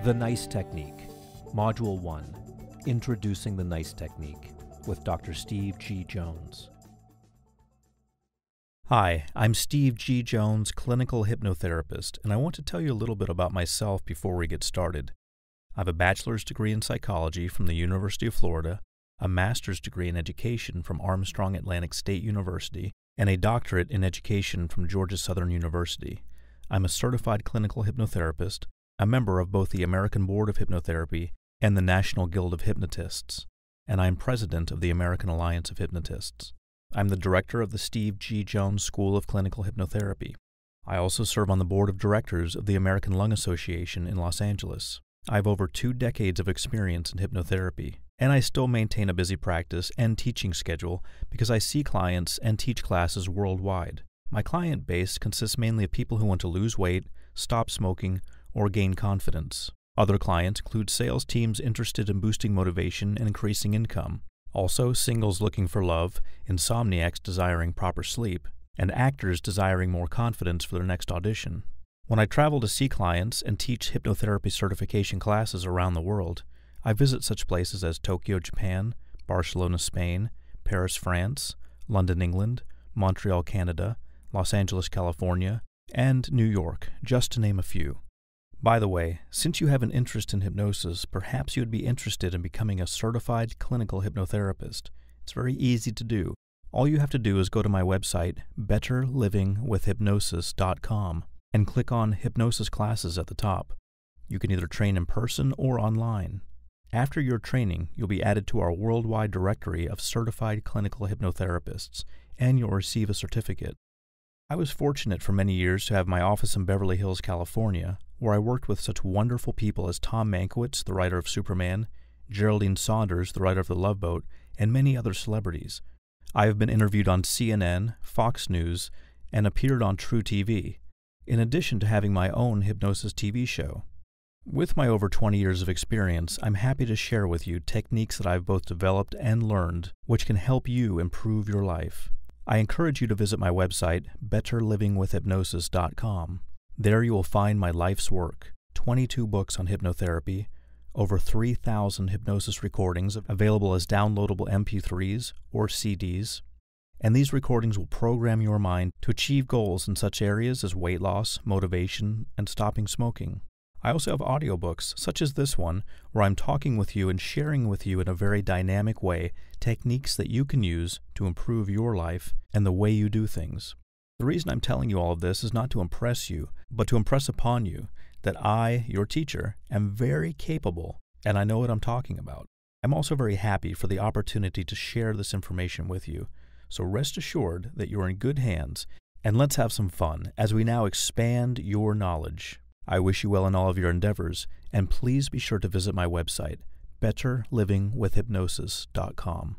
The NICE Technique, Module 1, Introducing the NICE Technique, with Dr. Steve G. Jones. Hi, I'm Steve G. Jones, clinical hypnotherapist, and I want to tell you a little bit about myself before we get started. I have a bachelor's degree in psychology from the University of Florida, a master's degree in education from Armstrong Atlantic State University, and a doctorate in education from Georgia Southern University. I'm a certified clinical hypnotherapist, a member of both the American Board of Hypnotherapy and the National Guild of Hypnotists, and I'm president of the American Alliance of Hypnotists. I'm the director of the Steve G. Jones School of Clinical Hypnotherapy. I also serve on the board of directors of the American Lung Association in Los Angeles. I have over 2 decades of experience in hypnotherapy, and I still maintain a busy practice and teaching schedule because I see clients and teach classes worldwide. My client base consists mainly of people who want to lose weight, stop smoking, or gain confidence. Other clients include sales teams interested in boosting motivation and increasing income. Also, singles looking for love, insomniacs desiring proper sleep, and actors desiring more confidence for their next audition. When I travel to see clients and teach hypnotherapy certification classes around the world, I visit such places as Tokyo, Japan, Barcelona, Spain, Paris, France, London, England, Montreal, Canada, Los Angeles, California, and New York, just to name a few. By the way, since you have an interest in hypnosis, perhaps you would be interested in becoming a certified clinical hypnotherapist. It's very easy to do. All you have to do is go to my website, betterlivingwithhypnosis.com, and click on Hypnosis Classes at the top. You can either train in person or online. After your training, you'll be added to our worldwide directory of certified clinical hypnotherapists, and you'll receive a certificate. I was fortunate for many years to have my office in Beverly Hills, California, where I worked with such wonderful people as Tom Mankiewicz, the writer of Superman, Geraldine Saunders, the writer of The Love Boat, and many other celebrities. I have been interviewed on CNN, Fox News, and appeared on True TV, in addition to having my own hypnosis TV show. With my over 20 years of experience, I'm happy to share with you techniques that I've both developed and learned, which can help you improve your life. I encourage you to visit my website, betterlivingwithhypnosis.com. There you will find my life's work, 22 books on hypnotherapy, over 3,000 hypnosis recordings available as downloadable MP3s or CDs, and these recordings will program your mind to achieve goals in such areas as weight loss, motivation, and stopping smoking. I also have audiobooks, such as this one, where I'm talking with you and sharing with you in a very dynamic way techniques that you can use to improve your life and the way you do things. The reason I'm telling you all of this is not to impress you, but to impress upon you that I, your teacher, am very capable and I know what I'm talking about. I'm also very happy for the opportunity to share this information with you, so rest assured that you're in good hands, and let's have some fun as we now expand your knowledge. I wish you well in all of your endeavors, and please be sure to visit my website, betterlivingwithhypnosis.com.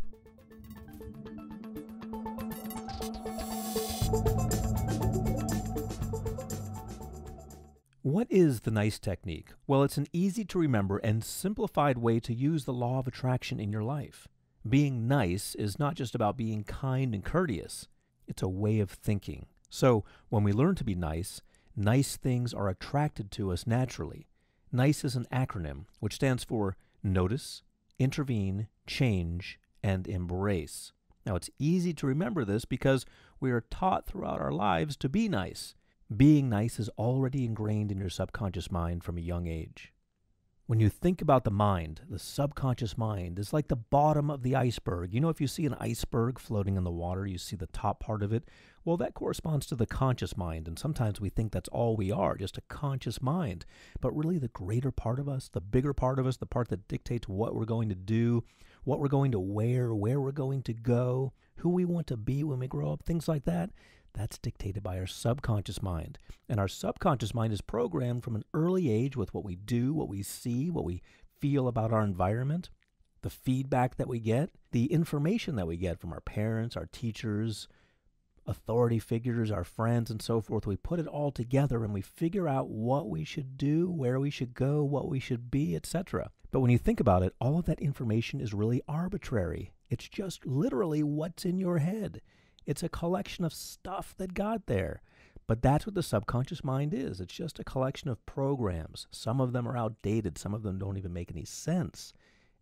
What is the NICE Technique? Well, it's an easy-to-remember and simplified way to use the law of attraction in your life. Being nice is not just about being kind and courteous. It's a way of thinking. So, when we learn to be nice, nice things are attracted to us naturally. NICE is an acronym, which stands for Notice, Intervene, Change, and Embrace. Now, it's easy to remember this because we are taught throughout our lives to be nice. Being nice is already ingrained in your subconscious mind from a young age. When you think about the mind, the subconscious mind is like the bottom of the iceberg. You know, if you see an iceberg floating in the water, you see the top part of it. Well, that corresponds to the conscious mind, and sometimes we think that's all we are, just a conscious mind. But really the greater part of us, the bigger part of us, the part that dictates what we're going to do, what we're going to wear, where we're going to go, who we want to be when we grow up, things like that, that's dictated by our subconscious mind. And our subconscious mind is programmed from an early age with what we do, what we see, what we feel about our environment, the feedback that we get, the information that we get from our parents, our teachers, authority figures, our friends, and so forth. We put it all together and we figure out what we should do, where we should go, what we should be, etc. But when you think about it, all of that information is really arbitrary. It's just literally what's in your head. It's a collection of stuff that got there. But that's what the subconscious mind is. It's just a collection of programs. Some of them are outdated. Some of them don't even make any sense.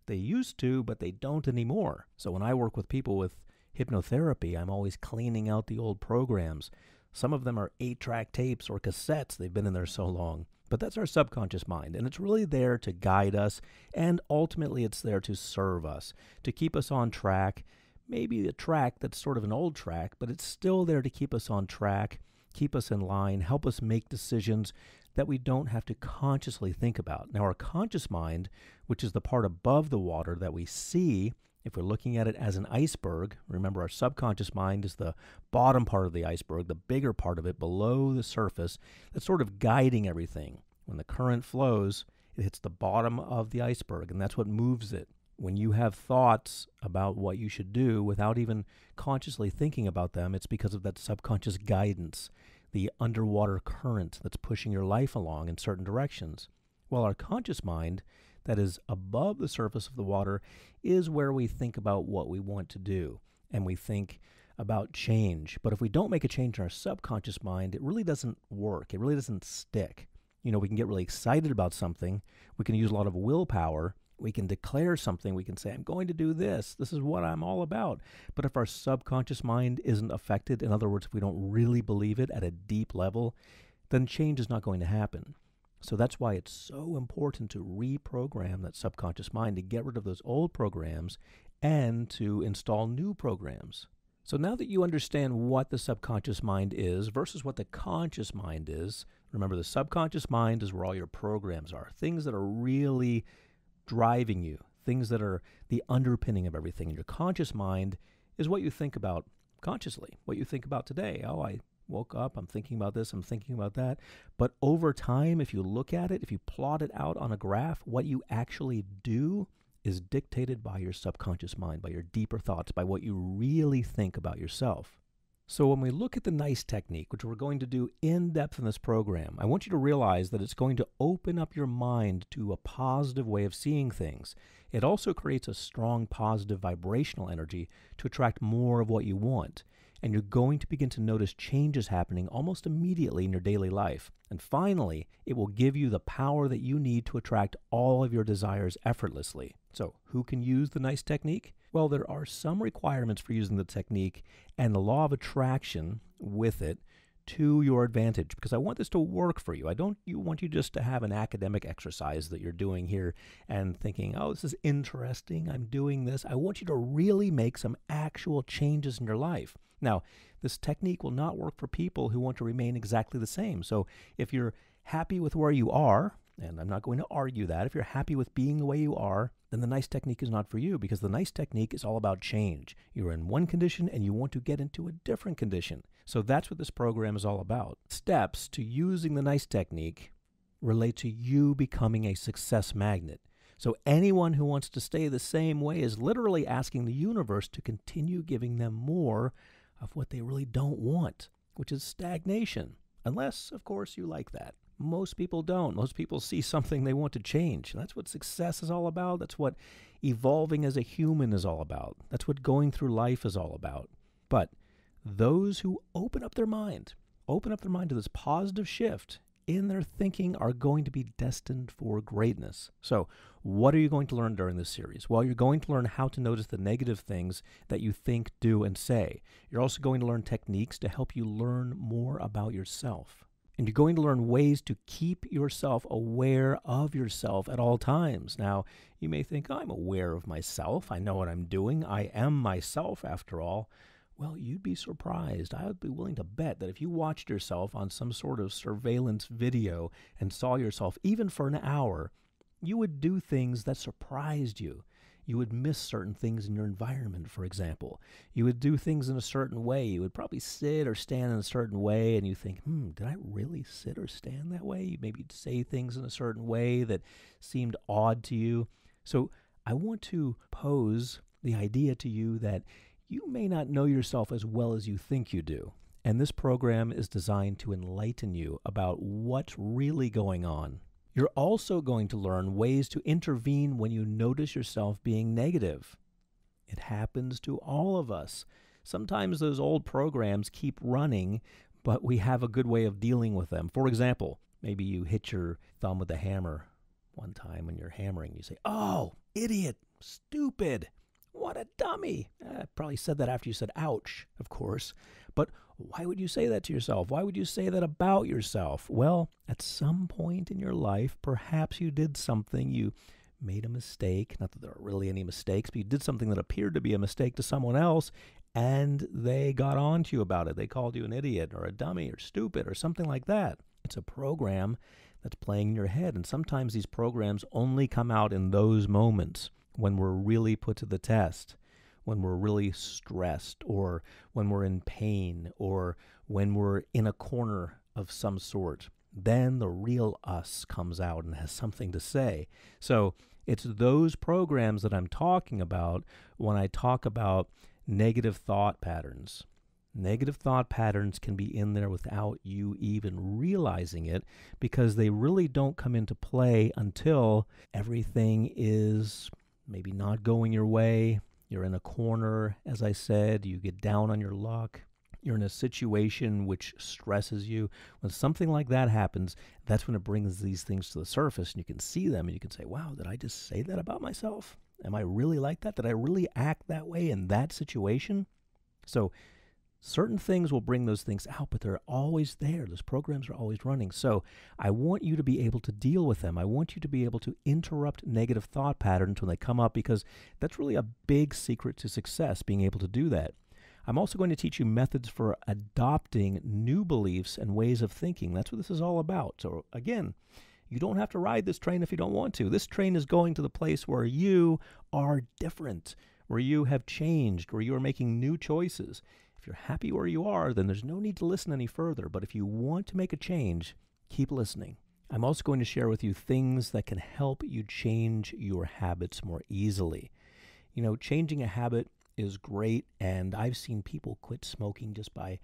They used to, but they don't anymore. So when I work with people with hypnotherapy, I'm always cleaning out the old programs. Some of them are 8-track tapes or cassettes. They've been in there so long. But that's our subconscious mind, and it's really there to guide us, and ultimately it's there to serve us, to keep us on track. Maybe a track that's sort of an old track, but it's still there to keep us on track, keep us in line, help us make decisions that we don't have to consciously think about. Now, our conscious mind, which is the part above the water that we see, if we're looking at it as an iceberg, remember our subconscious mind is the bottom part of the iceberg, the bigger part of it below the surface, that's sort of guiding everything. When the current flows, it hits the bottom of the iceberg, and that's what moves it. When you have thoughts about what you should do without even consciously thinking about them, it's because of that subconscious guidance, the underwater current that's pushing your life along in certain directions. Well, our conscious mind, that is above the surface of the water, is where we think about what we want to do, and we think about change. But if we don't make a change in our subconscious mind, it really doesn't work. It really doesn't stick. We can get really excited about something. We can use a lot of willpower. We can declare something. We can say, I'm going to do this. This is what I'm all about. But if our subconscious mind isn't affected, in other words, if we don't really believe it at a deep level, then change is not going to happen. So that's why it's so important to reprogram that subconscious mind, to get rid of those old programs and to install new programs. So now that you understand what the subconscious mind is versus what the conscious mind is, remember the subconscious mind is where all your programs are, things that are really driving you, things that are the underpinning of everything. And your conscious mind is what you think about consciously, what you think about today. Oh, I woke up, I'm thinking about this, I'm thinking about that. But over time, if you look at it, if you plot it out on a graph, what you actually do is dictated by your subconscious mind, by your deeper thoughts, by what you really think about yourself. So when we look at the NICE technique, which we're going to do in depth in this program, I want you to realize that it's going to open up your mind to a positive way of seeing things. It also creates a strong positive vibrational energy to attract more of what you want. And you're going to begin to notice changes happening almost immediately in your daily life. And finally, it will give you the power that you need to attract all of your desires effortlessly. So who can use the NICE technique? Well, there are some requirements for using the technique and the law of attraction with it to your advantage, because I want this to work for you. I don't want you just to have an academic exercise that you're doing here and thinking, oh, this is interesting, I'm doing this. I want you to really make some actual changes in your life. Now, this technique will not work for people who want to remain exactly the same. So if you're happy with where you are, and I'm not going to argue that, if you're happy with being the way you are, then the NICE technique is not for you, because the NICE technique is all about change. You're in one condition and you want to get into a different condition. So that's what this program is all about. Steps to using the NICE technique relate to you becoming a success magnet. So anyone who wants to stay the same way is literally asking the universe to continue giving them more of what they really don't want, which is stagnation. Unless, of course, you like that. Most people don't. Most people see something they want to change. That's what success is all about. That's what evolving as a human is all about. That's what going through life is all about. But those who open up their mind to this positive shift in their thinking are going to be destined for greatness. So what are you going to learn during this series? Well, you're going to learn how to notice the negative things that you think, do, and say. You're also going to learn techniques to help you learn more about yourself. And you're going to learn ways to keep yourself aware of yourself at all times. Now, you may think, I'm aware of myself. I know what I'm doing. I am myself, after all. Well, you'd be surprised. I would be willing to bet that if you watched yourself on some sort of surveillance video and saw yourself even for an hour, you would do things that surprised you. You would miss certain things in your environment, for example. You would do things in a certain way. You would probably sit or stand in a certain way, and you think, did I really sit or stand that way? Maybe you'd say things in a certain way that seemed odd to you. So I want to pose the idea to you that you may not know yourself as well as you think you do. And this program is designed to enlighten you about what's really going on. You're also going to learn ways to intervene when you notice yourself being negative. It happens to all of us. Sometimes those old programs keep running, but we have a good way of dealing with them. For example, maybe you hit your thumb with a hammer one time when you're hammering. You say, "Oh, idiot, stupid, what a dummy." I probably said that after you said ouch, of course. But why would you say that to yourself? Why would you say that about yourself? Well, at some point in your life, perhaps you did something, you made a mistake. Not that there are really any mistakes, but you did something that appeared to be a mistake to someone else, and they got on to you about it. They called you an idiot or a dummy or stupid or something like that. It's a program that's playing in your head, and sometimes these programs only come out in those moments when we're really put to the test, when we're really stressed, or when we're in pain, or when we're in a corner of some sort. Then the real us comes out and has something to say. So it's those programs that I'm talking about when I talk about negative thought patterns. Negative thought patterns can be in there without you even realizing it, because they really don't come into play until everything is maybe not going your way. You're in a corner, as I said, you get down on your luck. You're in a situation which stresses you. When something like that happens, that's when it brings these things to the surface, and you can see them, and you can say, wow, did I just say that about myself? Am I really like that? Did I really act that way in that situation? So certain things will bring those things out, but they're always there. Those programs are always running. So I want you to be able to deal with them. I want you to be able to interrupt negative thought patterns when they come up, because that's really a big secret to success, being able to do that. I'm also going to teach you methods for adopting new beliefs and ways of thinking. That's what this is all about. So again, you don't have to ride this train if you don't want to. This train is going to the place where you are different, where you have changed, where you are making new choices. If you're happy where you are, then there's no need to listen any further. But if you want to make a change, keep listening. I'm also going to share with you things that can help you change your habits more easily. You know, changing a habit is great, and I've seen people quit smoking just by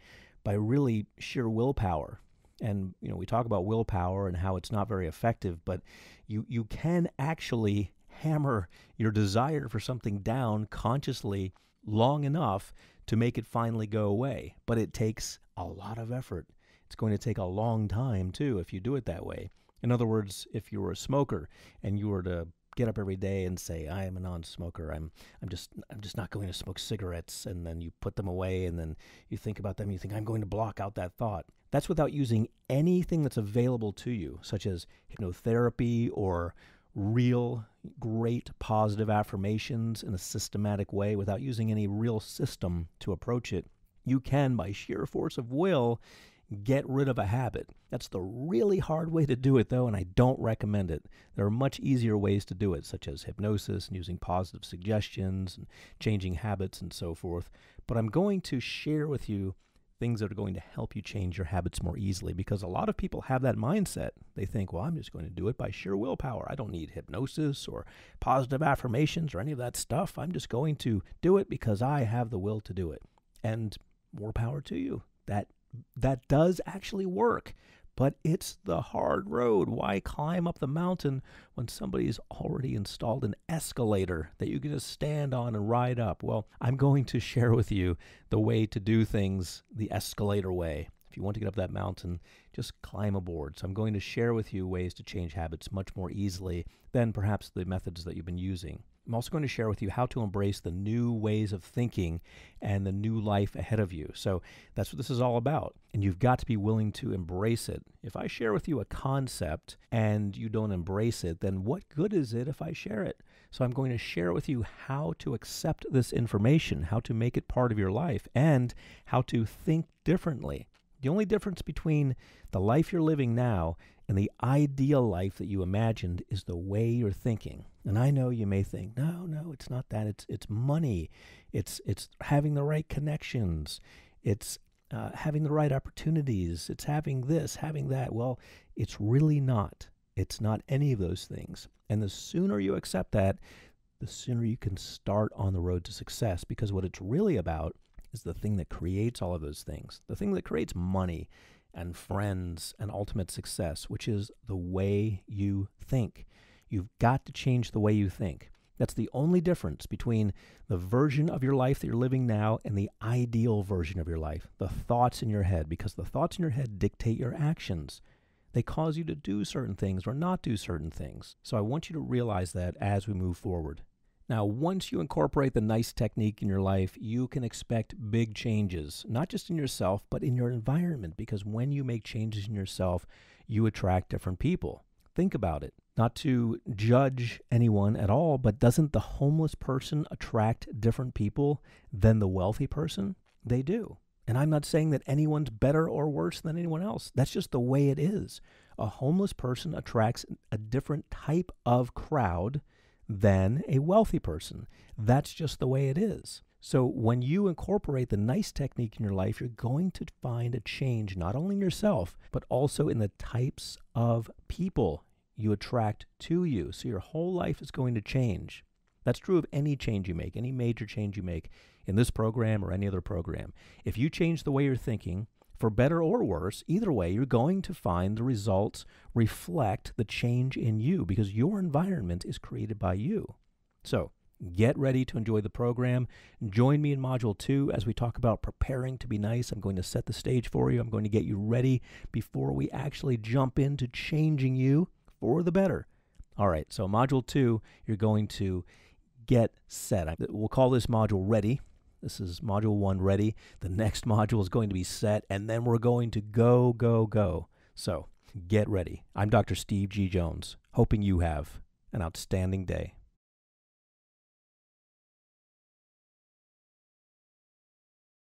really sheer willpower. And, you know, we talk about willpower and how it's not very effective, but you can actually hammer your desire for something down consciously long enough to make it finally go away. But it takes a lot of effort. It's going to take a long time, too, if you do it that way. In other words, if you were a smoker and you were to get up every day and say, I am a non-smoker, I'm just not going to smoke cigarettes, and then you put them away, and then you think about them, and you think, I'm going to block out that thought. That's without using anything that's available to you, such as hypnotherapy or real great positive affirmations in a systematic way, without using any real system to approach it. You can, by sheer force of will, get rid of a habit. That's the really hard way to do it, though, and I don't recommend it. There are much easier ways to do it, such as hypnosis and using positive suggestions and changing habits and so forth. But I'm going to share with you things that are going to help you change your habits more easily, because a lot of people have that mindset. They think, well, I'm just going to do it by sheer willpower. I don't need hypnosis or positive affirmations or any of that stuff. I'm just going to do it because I have the will to do it. And more power to you. That does actually work, but it's the hard road. Why climb up the mountain when somebody's already installed an escalator that you can just stand on and ride up? Well, I'm going to share with you the way to do things the escalator way. If you want to get up that mountain, just climb aboard. So I'm going to share with you ways to change habits much more easily than perhaps the methods that you've been using. I'm also going to share with you how to embrace the new ways of thinking and the new life ahead of you. So that's what this is all about, and you've got to be willing to embrace it. If I share with you a concept and you don't embrace it, then what good is it if I share it? So I'm going to share with you how to accept this information, how to make it part of your life, and how to think differently. The only difference between the life you're living now and the ideal life that you imagined is the way you're thinking. And I know you may think, no, it's not that. It's money. It's having the right connections. It's having the right opportunities. It's having this, having that. Well, it's really not. It's not any of those things. And the sooner you accept that, the sooner you can start on the road to success, because what it's really about is the thing that creates all of those things, the thing that creates money and friends and ultimate success, which is the way you think. You've got to change the way you think. That's the only difference between the version of your life that you're living now and the ideal version of your life, the thoughts in your head, because the thoughts in your head dictate your actions. They cause you to do certain things or not do certain things. So I want you to realize that as we move forward. Now, once you incorporate the NICE technique in your life, you can expect big changes, not just in yourself, but in your environment, because when you make changes in yourself, you attract different people. Think about it. Not to judge anyone at all, but doesn't the homeless person attract different people than the wealthy person? They do. And I'm not saying that anyone's better or worse than anyone else. That's just the way it is. A homeless person attracts a different type of crowd than a wealthy person. That's just the way it is. So when you incorporate the NICE technique in your life, you're going to find a change not only in yourself, but also in the types of people you attract to you. So your whole life is going to change. That's true of any change you make, any major change you make in this program or any other program. If you change the way you're thinking, for better or worse, either way, you're going to find the results reflect the change in you because your environment is created by you. So get ready to enjoy the program. Join me in Module 2 as we talk about preparing to be nice. I'm going to set the stage for you. I'm going to get you ready before we actually jump into changing you for the better. All right, so Module 2, you're going to get set. We'll call this module Ready. This is Module 1, Ready. The next module is going to be Set, and then we're going to go, go, go. So get ready. I'm Dr. Steve G. Jones, hoping you have an outstanding day.